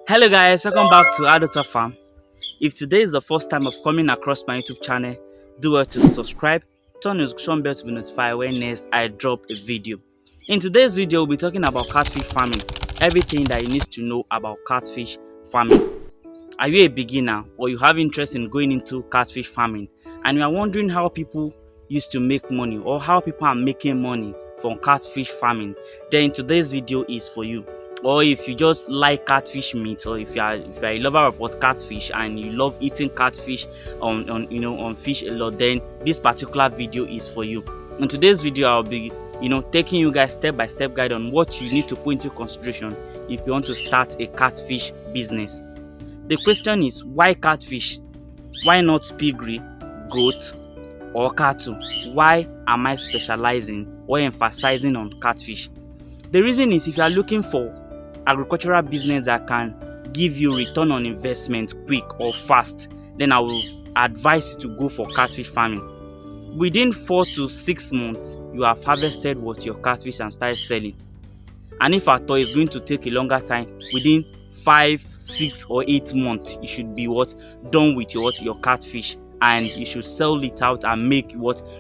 Hello guys, welcome back to Adult Farm. If today is the first time of coming across my YouTube channel, do well to subscribe, turn the notification bell to be notified when next I drop a video. In today's video, we'll be talking about catfish farming, everything that you need to know about catfish farming. Are you a beginner or you have interest in going into catfish farming and you are wondering how people used to make money or how people are making money from catfish farming? Then today's video is for you. Or if you just like catfish meat, or if you are a lover of what catfish and you love eating catfish on fish a lot, then this particular video is for you. In today's video, I'll be taking you guys step by step guide on what you need to put into consideration if you want to start a catfish business. The question is, why catfish? Why not piggery, goat, or cattle? Why am I specializing or emphasizing on catfish? The reason is, if you are looking for agricultural business that can give you return on investment quick or fast, then I will advise you to go for catfish farming. Within 4 to 6 months, you have harvested what your catfish and started selling. And if at all it's going to take a longer time, within 5, 6, or 8 months, you should be done with your catfish, and you should sell it out and make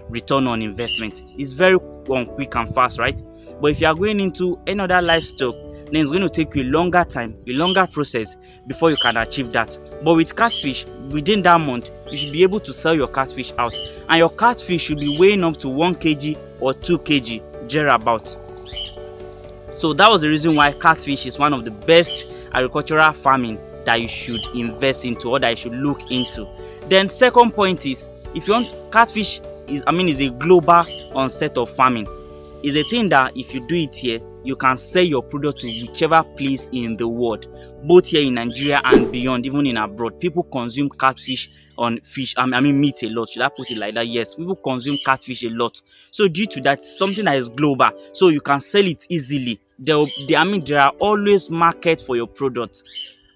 return on investment. It's very quick and fast, right? But if you are going into any other livestock, then it's going to take you a longer time, a longer process before you can achieve that. But with catfish, within that month, you should be able to sell your catfish out, and your catfish should be weighing up to 1 kg or 2 kg thereabout. So that was the reason why catfish is one of the best agricultural farming that you should invest into or that you should look into. Then second point is, if you want, catfish is a global onset of farming. It's a thing that if you do it here, you can sell your product to whichever place in the world, both here in Nigeria and beyond, even in abroad. People consume catfish on fish, meat a lot. Should I put it like that? Yes, people consume catfish a lot. So due to that, something that is global, so you can sell it easily. There are always market for your product.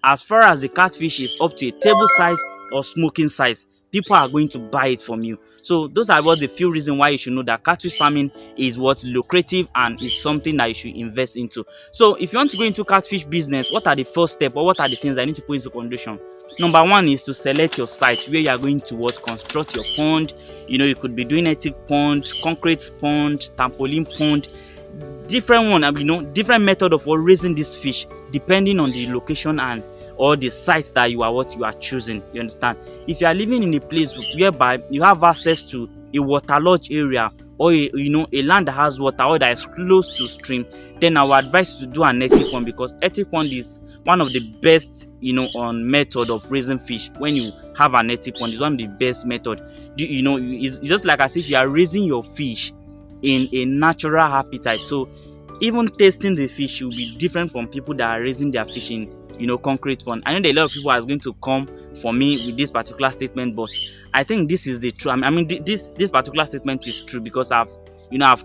As far as the catfish is up to a table size or smoking size, people are going to buy it from you. So those are the few reasons why you should know that catfish farming is lucrative and is something that you should invest into. So if you want to go into catfish business, what are the first steps, or what are the things I need to put into consideration? Number one is to select your site where you are going to construct your pond. You could be doing ethic pond, concrete pond, trampoline pond, different method of raising this fish depending on the location and or the site that you are choosing. You understand? If you are living in a place whereby you have access to a waterlogged area, or a land that has water or that is close to stream, then I would advise you to do an ethic pond, because ethic pond is one of the best method of raising fish. When you have an ethic pond, it's one of the best method. It's just like as if you are raising your fish in a natural habitat. So even tasting the fish will be different from people that are raising their fish in concrete pond. I know that a lot of people are going to come for me with this particular statement, but I think this is the true. This particular statement is true because I've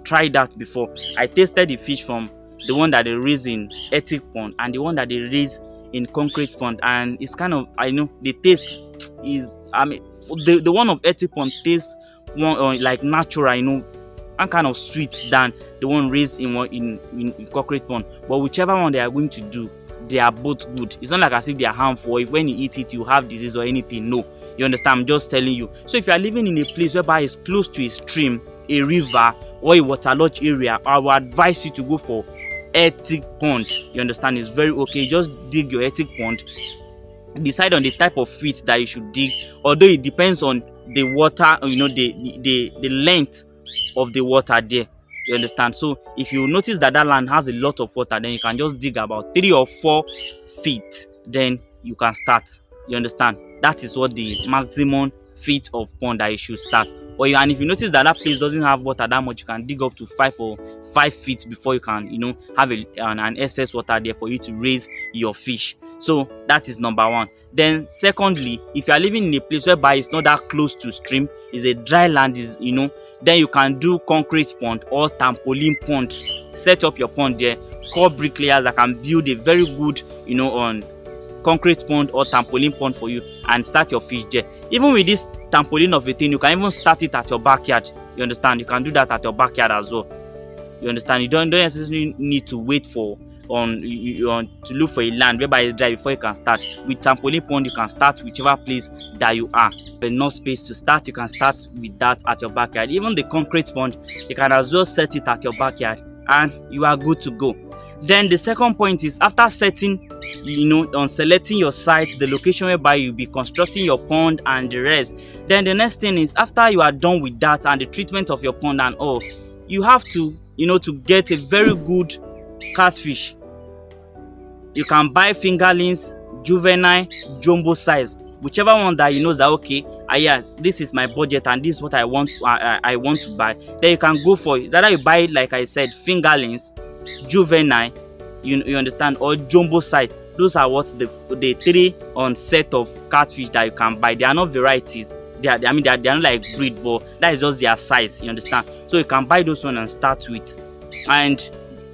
tried that before. I tasted the fish from the one that they raise in ethic pond and the one that they raise in concrete pond, and it's kind of, the taste is, the one of ethic pond tastes like natural, and kind of sweet than the one raised in concrete pond. But whichever one they are going to do, they are both good. It's not like as if they are harmful. If when you eat it, you have disease or anything. No, you understand? I'm just telling you. So if you are living in a place whereby it's close to a stream, a river, or a waterlogged area, I will advise you to go for ethic pond. You understand? It's very okay. Just dig your ethic pond. Decide on the type of feet that you should dig. Although it depends on the water, the length of the water there. You understand? So if you notice that land has a lot of water, then you can just dig about 3 or 4 feet, then you can start. You understand? That is what the maximum feet of pond that you should start. And if you notice that place doesn't have water that much, you can dig up to 5 feet before you can have an excess water there for you to raise your fish. So that is number one. Then secondly, if you are living in a place whereby it's not that close to stream, is a dry land, then you can do concrete pond or trampoline pond. Set up your pond there, call bricklayers that can build a very good on concrete pond or trampoline pond for you, and start your fish there. Even with this trampoline of a thing, you can even start it at your backyard. You understand? You can do that at your backyard as well. You understand? You don't necessarily need to wait for to look for a land whereby it's dry before you can start. With trampoline pond, you can start whichever place that you are. Enough space to start, you can start with that at your backyard. Even the concrete pond, you can as well set it at your backyard and you are good to go. Then the second point is, after setting, on selecting your site, the location whereby you'll be constructing your pond and the rest, then the next thing is, after you are done with that and the treatment of your pond and all, you have to to get a very good catfish. You can buy fingerlings, juvenile, jumbo size, whichever one that that okay, yes, this is my budget and this is what I want to buy. Then you can go for it. It's either you buy, like I said, fingerlings, juvenile, you understand, or jumbo size. Those are what the three on set of catfish that you can buy. They are not varieties. They are not like breed, but that is just their size, you understand. So you can buy those one and start with, and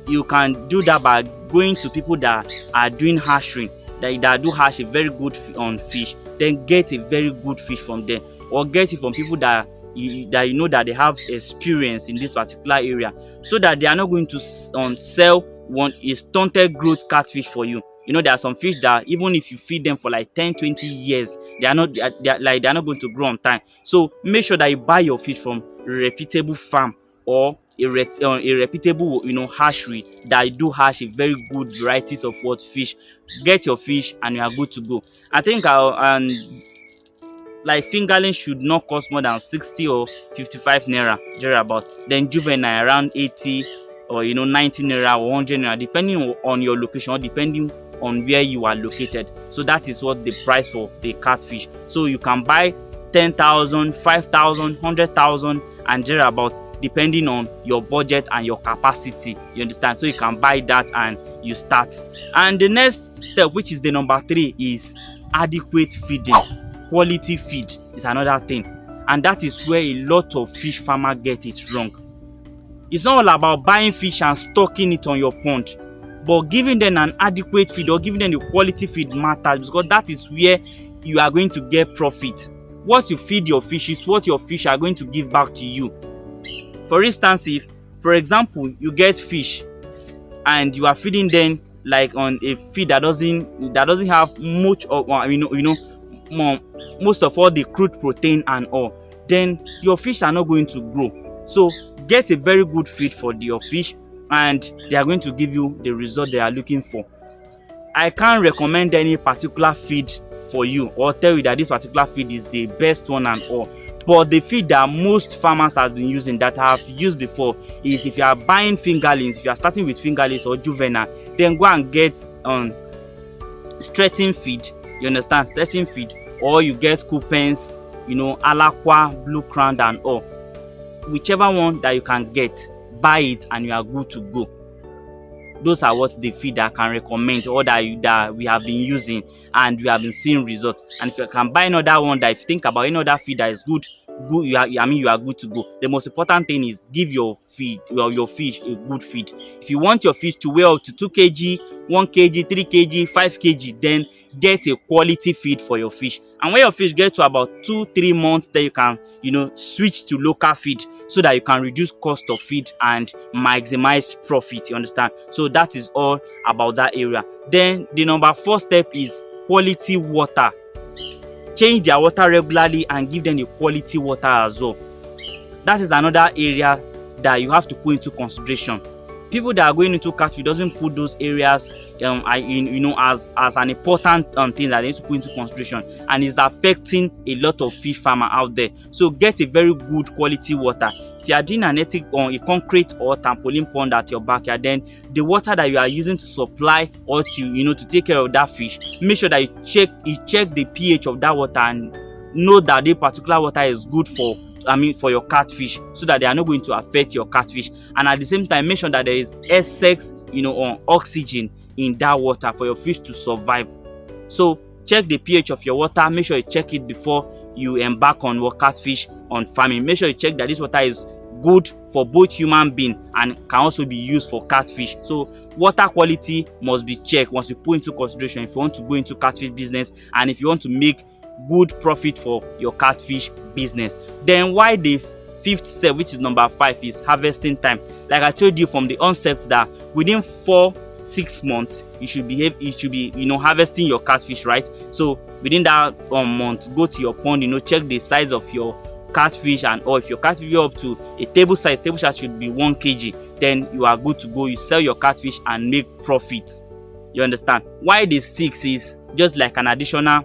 you can do that by going to people that are doing hatchery, that do hatch a very good on fish. Then get a very good fish from them, or get it from people that that they have experience in this particular area, so that they are not going to sell a stunted growth catfish for you. There are some fish that even if you feed them for like 10-20 years, they are not going to grow on time. So make sure that you buy your fish from a reputable farm or a reputable hatchery that do hatch a very good varieties of what fish. Get your fish and you are good to go. I think like fingerling should not cost more than 60 or 55 naira thereabout. Then juvenile around 80 or 90 naira or 100 naira, depending on your location or depending on where you are located. So that is what the price for the catfish. So you can buy 10,000, 5,000, 100,000 and thereabout, depending on your budget and your capacity, you understand. So you can buy that and you start. And the next step, which is the number 3, is adequate feeding. Quality feed is another thing, and that is where a lot of fish farmers get it wrong. It's not all about buying fish and stocking it on your pond, but giving them an adequate feed or giving them the quality feed matters, because that is where you are going to get profit. What you feed your fish is what your fish are going to give back to you. For instance, if, for example, you get fish and you are feeding them like on a feed that doesn't have much of most of all the crude protein and all, then your fish are not going to grow. So get a very good feed for your fish and they are going to give you the result they are looking for. I can't recommend any particular feed for you or tell you that this particular feed is the best one and all, but the feed that most farmers have been using, that I have used before, is if you are buying fingerlings, if you are starting with fingerlings or juvenile, then go and get stretching feed, you understand, stretching feed, or you get coupons, alaqua, blue crown and all. Whichever one that you can get, buy it and you are good to go. Those are what the feed that I can recommend, or that we have been using and we have been seeing results. And if you can buy another one, that if you think about another feed that is good, you are good to go. The most important thing is give your fish a good feed. If you want your fish to weigh up to 2 kg, 1 kg, 3 kg, 5 kg, then get a quality feed for your fish. And when your fish get to about 2-3 months, then you can switch to local feed, so that you can reduce cost of feed and maximize profit, you understand. So that is all about that area. Then the number 4 step is quality water. Change their water regularly and give them a quality water as well. That is another area that you have to put into consideration. People that are going into catfish doesn't put those areas as an important thing that they need to put into consideration, and is affecting a lot of fish farmer out there. So get a very good quality water. If you are doing a concrete or trampoline pond at your backyard, then the water that you are using to supply or to take care of that fish, make sure that you check the pH of that water and know that the particular water is good for your catfish, so that they are not going to affect your catfish. And at the same time, make sure that there is excess oxygen in that water for your fish to survive. So check the pH of your water. Make sure you check it before you embark on catfish on farming. Make sure you check that this water is good for both human being and can also be used for catfish. So water quality must be checked once you put into consideration if you want to go into catfish business and if you want to make good profit for your catfish business. Then why the 5th step, which is number 5, is harvesting time. Like I told you from the onset, that within 4 6 months you should be harvesting your catfish, right? So within that month, go to your pond, check the size of your catfish, and or if your catfish up to a table size should be 1 kg, then you are good to go. You sell your catfish and make profit. You understand? Why the 6 is just like an additional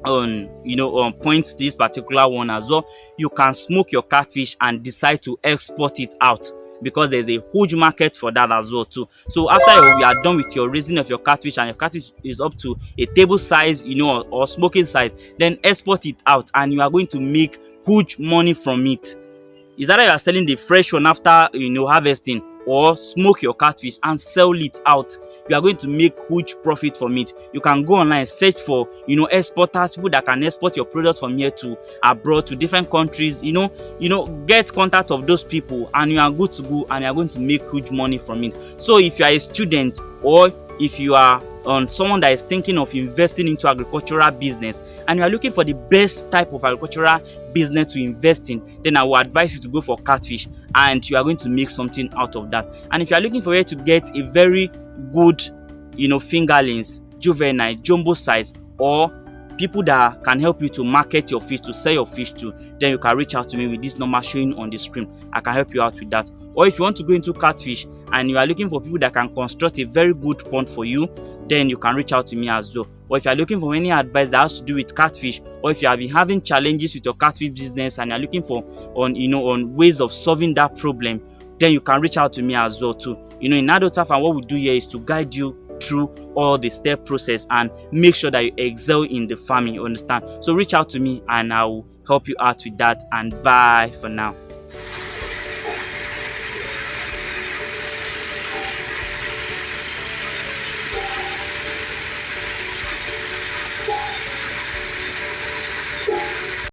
point to this particular one as well. You can smoke your catfish and decide to export it out, because there's a huge market for that as well too. So after you are done with your raising of your catfish and your catfish is up to a table size, or smoking size, then export it out and you are going to make huge money from it. Is either you are selling the fresh one after harvesting, or smoke your catfish and sell it out. You are going to make huge profit from it. You can go online, search for exporters, people that can export your product from here to abroad, to different countries. Get contact of those people and you are good to go, and you are going to make huge money from it. So if you are a student, or if you are someone that is thinking of investing into agricultural business, and you are looking for the best type of agricultural business to invest in, then I will advise you to go for catfish, and you are going to make something out of that. And if you are looking for where to get a very good fingerlings, juvenile, jumbo size, or people that can help you to market your fish, to sell your fish to, then you can reach out to me with this number showing on the screen. I can help you out with that. Or if you want to go into catfish and you are looking for people that can construct a very good pond for you, then you can reach out to me as well. Or if you are looking for any advice that has to do with catfish, or if you have been having challenges with your catfish business and you are looking for on ways of solving that problem, then you can reach out to me as well too. In Adult Farm, what we do here is to guide you through all the step process and make sure that you excel in the farming. You understand? So reach out to me and I will help you out with that. And bye for now.